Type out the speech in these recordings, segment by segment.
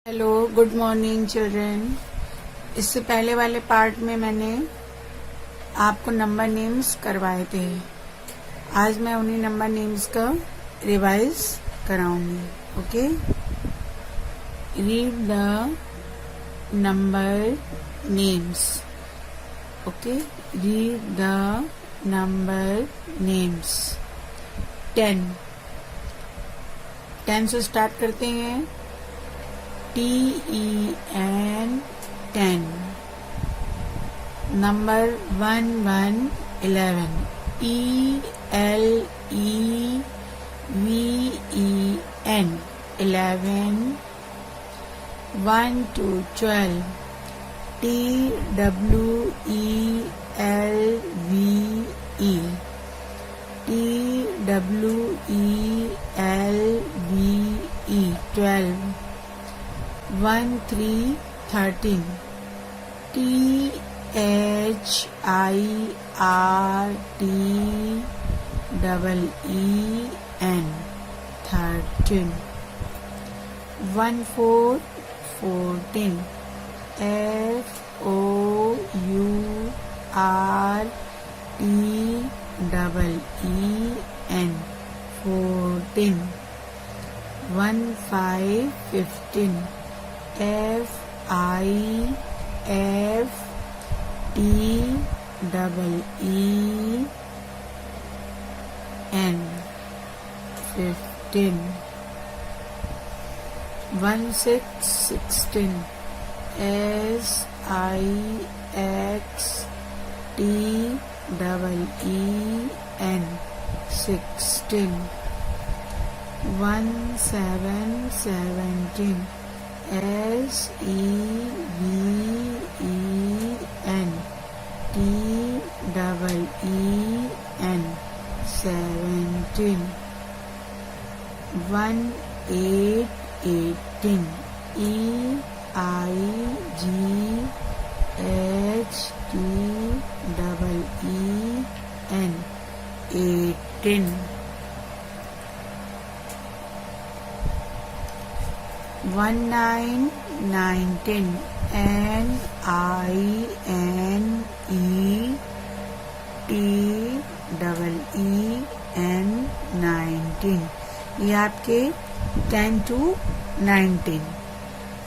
Hello, good morning children. इससे पहले वाले पार्ट में मैंने आपको नंबर नेम्स करवाए थे। आज मैं उन्हीं नंबर नेम्स का रिवाइज कराऊंगी। Okay, read the number names. Okay, read the number names. 10 से स्टार्ट करते हैं। TEN 10, number 11 11, ELEVEN 11, 1 to 12, TWELVE 12, 1 3 13, THIRTEEN 13, 1 4 14, FOURTEEN 14, 1 5 15, FIFTEEN 15, 1 6 16, SIXTEEN 16, 1 7 17, SEVEN TEEN 17, 1 8 18, EIGHTEEN 18, 1 9 19, NINETEEN 19। ये आपके 10 to 19।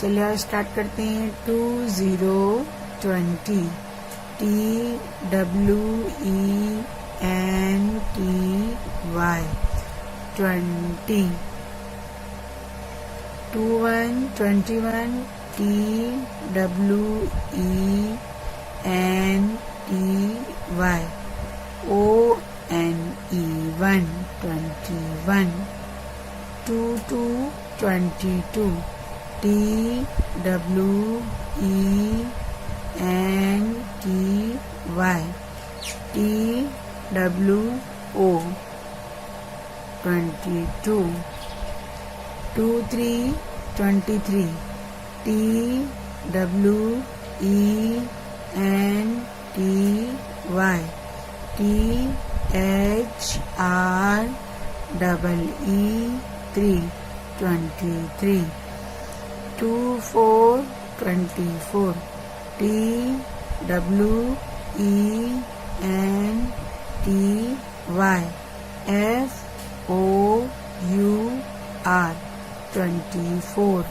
चलिए और स्टार्ट करते हैं। 20 20, TWENTY 20, 21 21, TWENTY ONE 21, 22 22, TWENTY TWO 22, 23 23, TWENTY THREE 23, 24 24, TWENTY FOUR 24,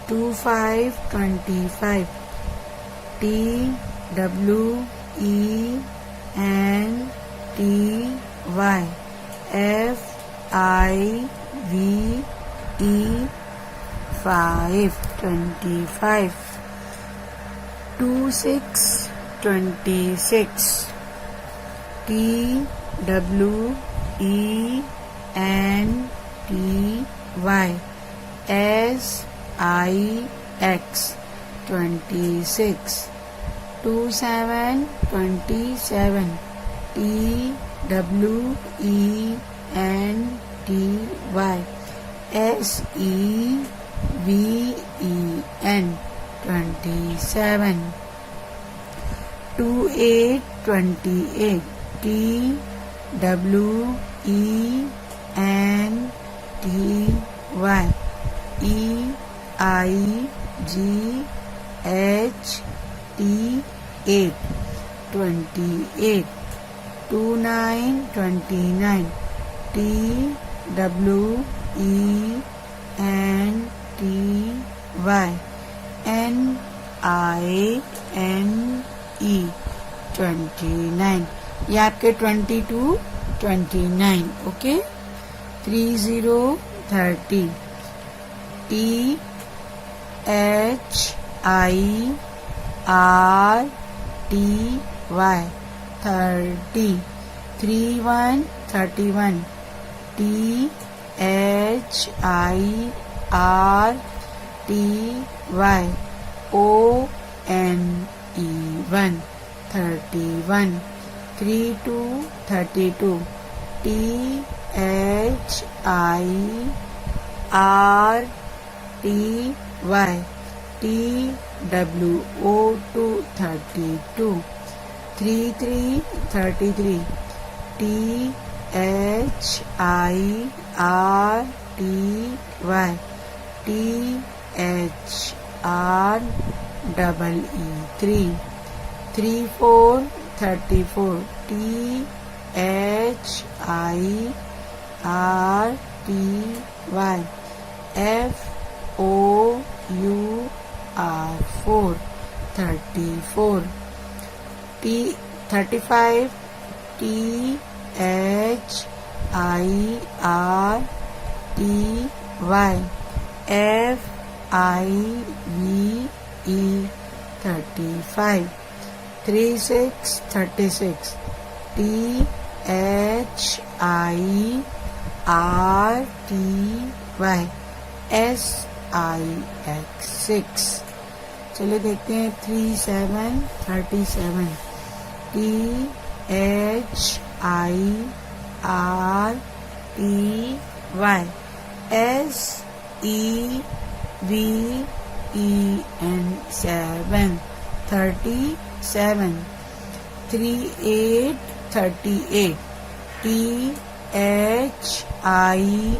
25 25, TWENTY FIVE 5 25, 26 26, TWENTY SIX 26, 27 27, TWENTY SEVEN 27, 28 28, TWENTY EIGHT 8, 28, 29, 29, TWENTY, 29, ये आपके 22, 29, okay. 30, 30, THIRTY, 30, 31, 31, THIRTY, 31, 32, 32, THIRTY, 32, 33, 33, THIRTY, 34, 34, FOUR, 34, 35, THIRTY, 35, 36, 36, THIRTY, 6, चलिए देखते हैं 37, 37, THIRTY, 37, 38, 38, THIRTY,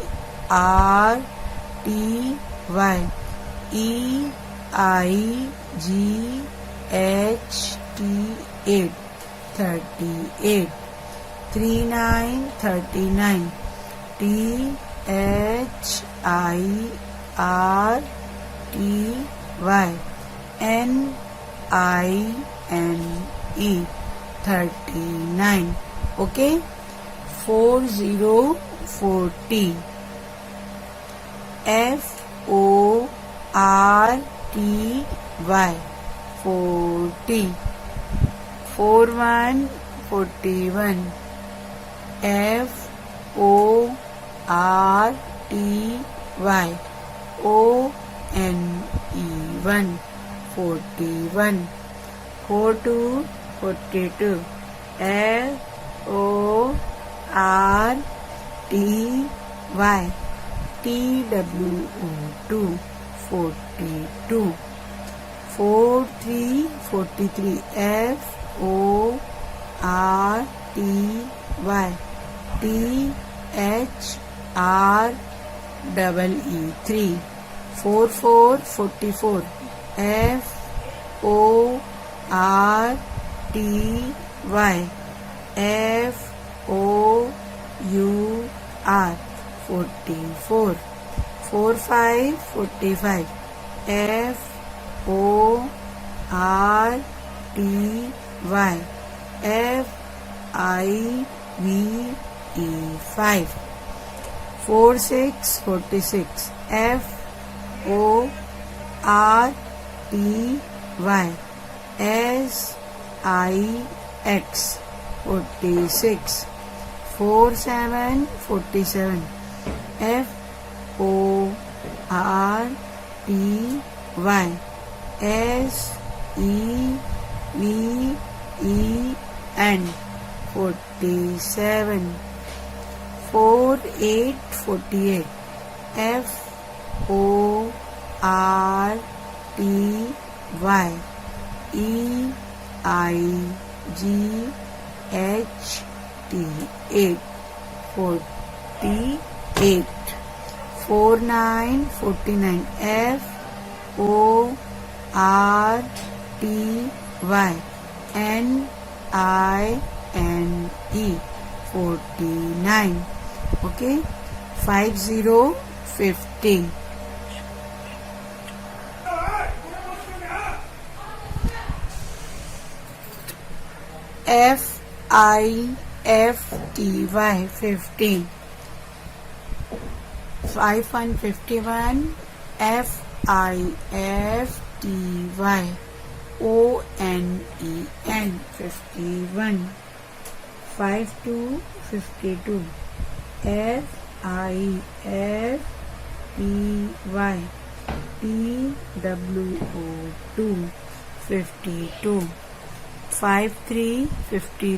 38, 39, 39, THIRTY, 39, okay. 40, 40, FORTY, 40, 41, 41, FORTY, 41, 42, 42, FORTY, 42, 43, 43, FORTY, 44, 44, FORTY, 44, 45, 5, 46, 46, SIX, 46, 47, 47, FORTY, 47, 48, 48, FORTY, 48, 48, 49, 49, FORTYNINE 49. Okay, 50 FIFTY 50. 5151 FIFTY ONEN 51. 5252 FIFTY TWO 52. 5353 FIFTY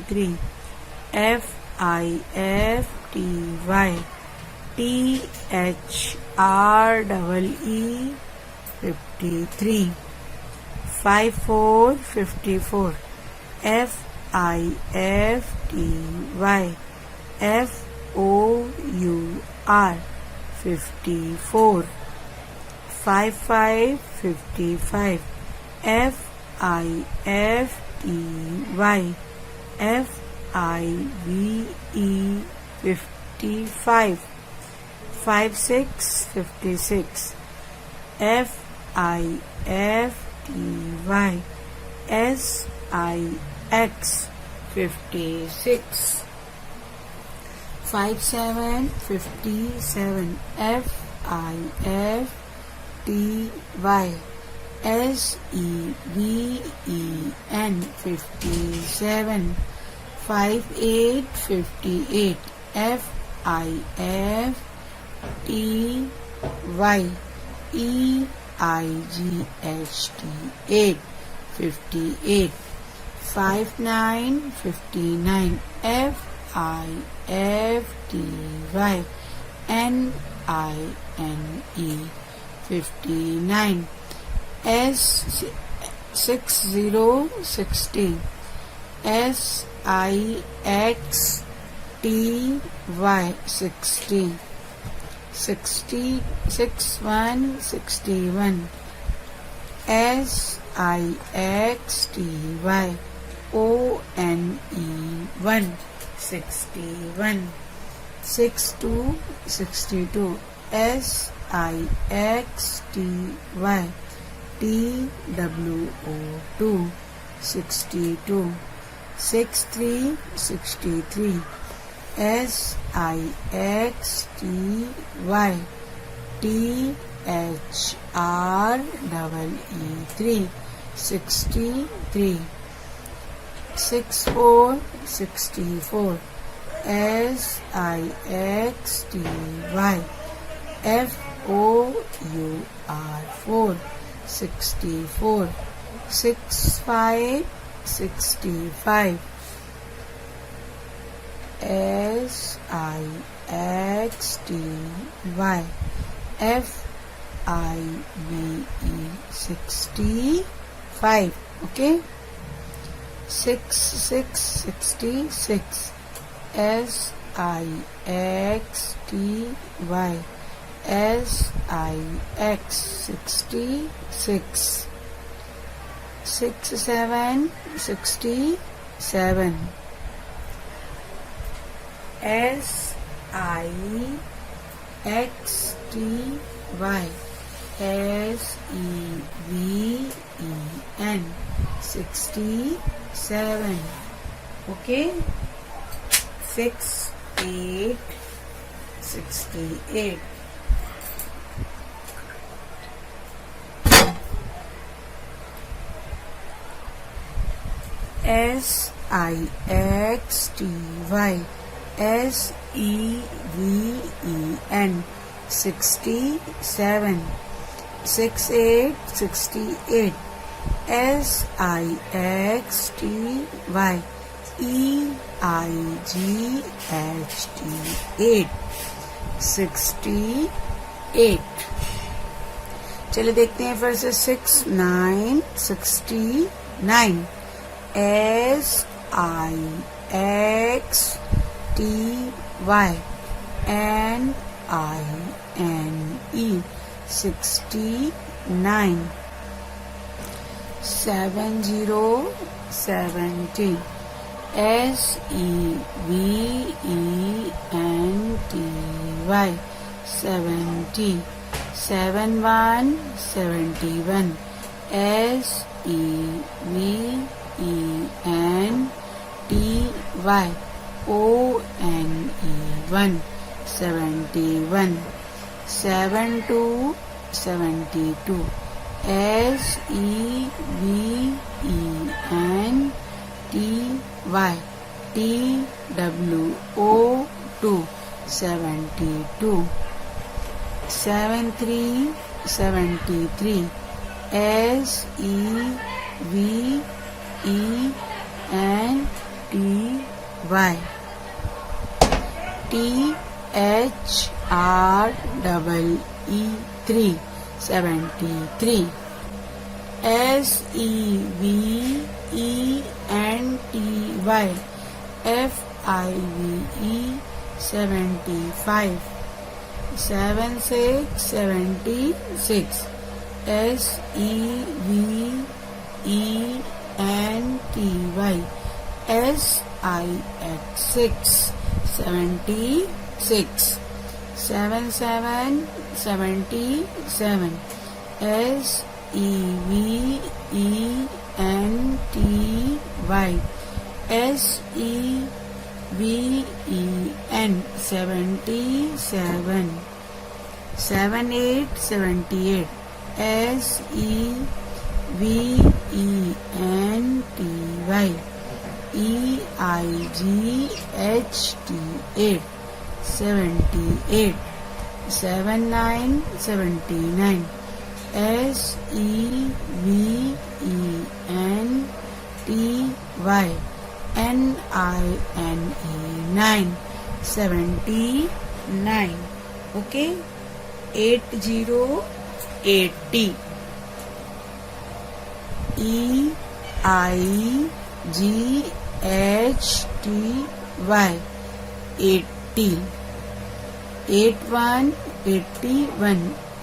THREE 53. 5454 FIFTY FOUR 54. 5555 FIFTY FIVE 55. 5656 FIFTY SIX 56. 5757 FIFTY SEVEN 57. 5858 FIFTY EIGHT 8 58. 5959 FIFTY NINE 59. S6060 SIXTY 60. 6161 SIXTY ONE 61. 6262 SIXTY TWO 62. 6363 SIXTY THREE 63. 6464 SIXTY FOUR 64. 6565 SIXTY FIVE 65. Okay. 6666 SIXTY SIX 66. 6767 SIXTY SEVEN 67. Okay. 6868 SIXTY SEVEN 67. 6868 SIXTY EIGHT 8 68. चलिए देखते हैं फिर से 6969 SIXTY NINE 69. 9 70 70 SEVENTY 70 71 71 SEVENTY ONE 71 72 72 SEVENTY TWO 72 73 73 SEVENTY THREE 73 SEVENTY FIVE 76 76 SEVENTY 76 77 77 SEVEN 77 78 78 EIGHT 78 79 79 SEVENTY 79 okay 80 80 EIGHTY 80 81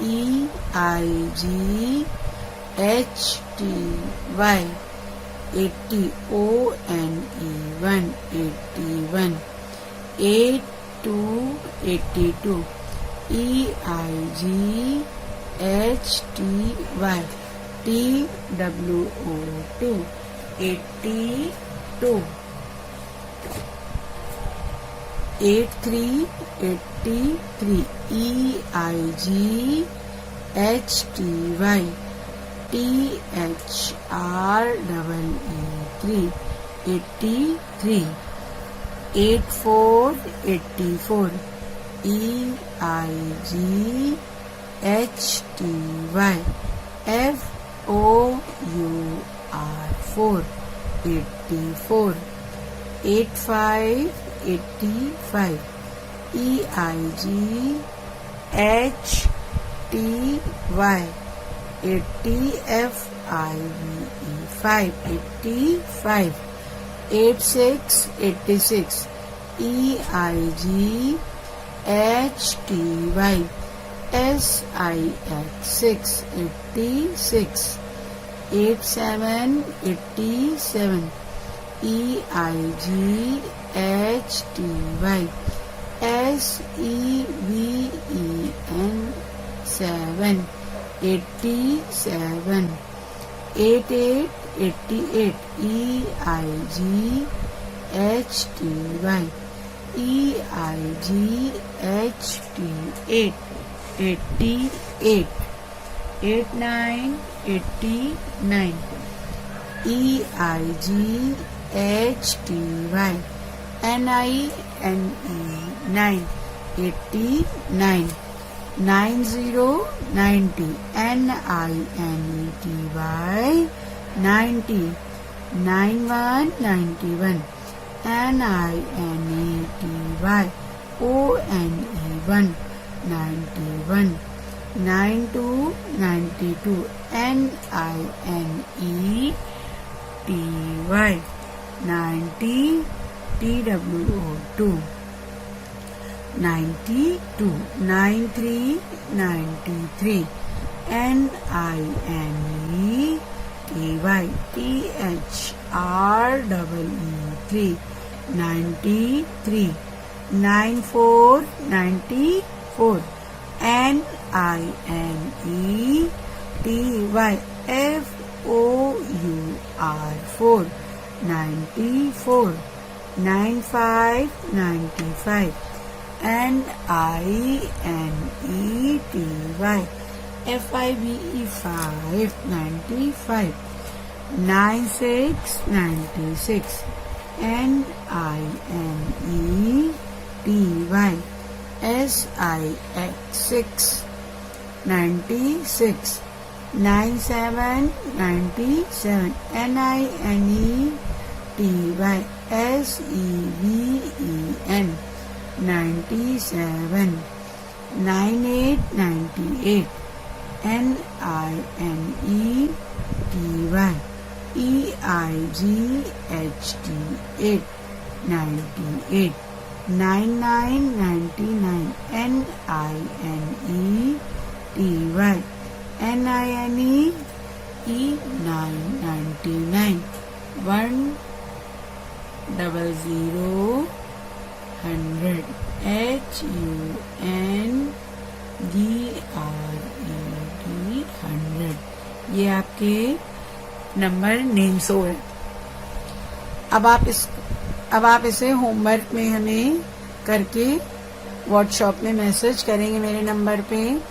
EIGHTY 80 ONE 81 82 82 EIGHTY TWO 82 83 83 EIGHTY THREE 83 84 84 EIGHTY FOUR 84 85 85 EIGHTY 80 FIVE 85 86 86 EIGHTY SIX 86 87 87 EIGHTY SEVEN 7 87 88 88 EIGHTY 88 89 89 EIGHTY NINE 9 89 90 90 NINETY 90 91 91 NINETY ONE 91 92 92 NINETY 90 TWO 92 93 93 NINETY THREE 93 94 94 NINETY FOUR 94 95 95 NINETY FIVE 5 95 96 96 NINETY SIX 96 97 97 NINETY SEVEN 97 98 98 NINETY EIGHT 8 98 99 99 NINETY E999 100 100 HUNDRED 100 ये आपके number names हो है। अब आप इसे homework में हमें करके व्हाट्सएप में मैसेज करेंगे मेरे नंबर पे।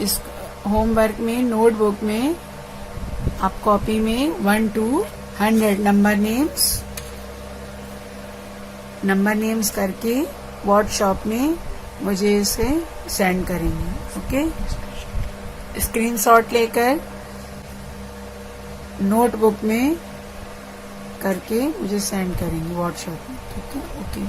इस होमवर्क में नोटबुक में आप कॉपी में 1 to 100 नंबर नेम्स करके व्हाट्सएप में मुझे इसे सेंड करेंगे। ओके, स्क्रीनशॉट लेकर नोटबुक में करके मुझे सेंड करेंगे व्हाट्सएप में। ठीक है, ओके।